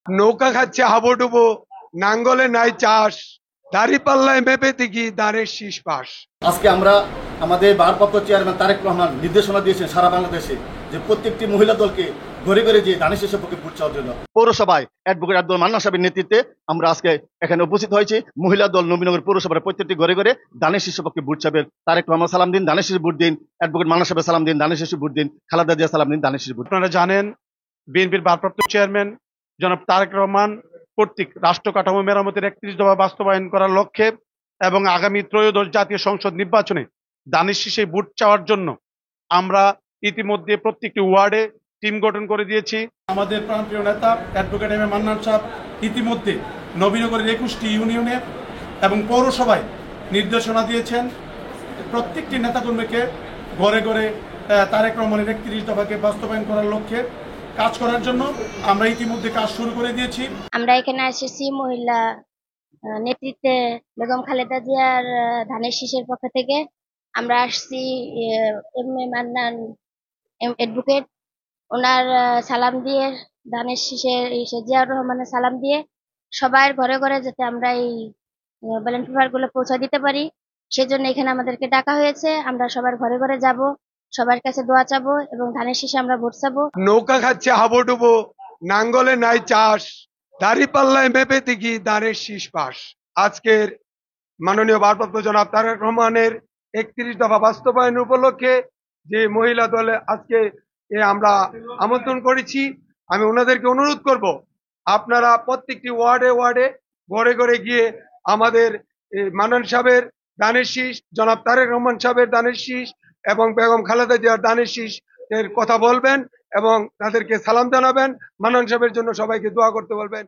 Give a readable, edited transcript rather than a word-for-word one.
নৌকা খাচ্ছে হাবুডুবু, নাঙ্গলে নাই চাষ, দাড়ি পাল্লায় মেপে দেখি দাঁড়ের শীষ পাস। আজকে আমরা আমাদের ভারপ্রাপ্ত চেয়ারম্যান তারেক রহমান নির্দেশনা দিয়েছেন সারা বাংলাদেশে যে প্রত্যেকটি মহিলা দলকে ঘরে ঘরে যে দানের শীষের পক্ষে ভোট চাওয়ার জন্য পৌরসভায় অ্যাডভোকেট আব্দুল মান্নান সাহেবের নেতৃত্বে আমরা আজকে এখানে উপস্থিত হয়েছি। মহিলা দল নবীনগর পৌরসভার প্রত্যেকটি ঘরে ঘরে দানের শীষের পক্ষে ভোট চাবেন। তারেক রহমান সালাম দিন, দানের শীষে ভোট দিন। অ্যাডভোকেট মান্নান সাহেবের সালাম দিন, দানের শীষে ভোট দিন। খালেদা জিয়া সালাম দিন, দানের শীষে ভোট দিন। আপনারা জানেন বিএনপির ভারপ্রাপ্ত চেয়ারম্যান জনাব তারেক রহমান কর্তৃক রাষ্ট্র কাঠামো মেরামতের 31 দফা বাস্তবায়ন করার লক্ষ্যে এবং আগামী ত্রয়োদশ জাতীয় সংসদ নির্বাচনে দানের শীষে ভোট চাওয়ার জন্য আমরা ইতিমধ্যে প্রত্যেকটি ওয়ার্ডে টিম গঠন করে দিয়েছি। আমাদের প্রাণপ্রিয় নেতা অ্যাডভোকেট এম এ মান্নান সাহেব ইতিমধ্যে নবীনগরের 21টি ইউনিয়নে এবং পৌরসভায় নির্দেশনা দিয়েছেন প্রত্যেকটি নেতাকর্মীকে ঘরে ঘরে তারেক রহমানের 31 দফাকে বাস্তবায়ন করার লক্ষ্যে কাজ করার জন্য আমরা ইতিমধ্যে কাজ শুরু করে দিয়েছি। আমরা এখানে এসেছি মহিলা নেতৃত্বে বেগম খালেদা জিয়ার ধানের শীষের পক্ষ থেকে। আমরা আসছি এম এ মান্নান অ্যাডভোকেট ওনার সালাম দিয়ে, ধানের শীষের জিয়াউর রহমানের সালাম দিয়ে সবার ঘরে ঘরে যাতে আমরা এই ব্যালট পেপার গুলো পৌঁছে দিতে পারি, সেজন্য এখানে আমাদেরকে ডাকা হয়েছে। আমরা সবার ঘরে ঘরে যাব, সবার কাছে দোয়া চাবো এবং ধানের শীষে আমরা ভোট চাবো। নৌকা খাচ্ছে হাবুডুবু, নাঙ্গলে নাই চাষ, দাড়ি পাল্লায় মেপে দেখি দাঁড়ের শীষ পাস। আজকের মাননীয় ভারপ্রাপ্ত জনাব তারেক রহমানের 31 দফা বাস্তবায়ন উপলক্ষে যে মহিলা দলে আজকে আমরা আমন্ত্রণ করেছি, আমি ওনাদেরকে অনুরোধ করব আপনারা প্রত্যেকটি ওয়ার্ডে ওয়ার্ডে ঘরে ঘরে গিয়ে আমাদের মান্নান সাহেবের দানের শীষ, জনাব তারেক রহমান সাহেবের দানের শীষ এবং বেগম খালেদা জিয়ার দানের শীষ এর কথা বলবেন এবং তাদেরকে সালাম জানাবেন। মান্নান সাহেবের জন্য সবাইকে দোয়া করতে বলবেন।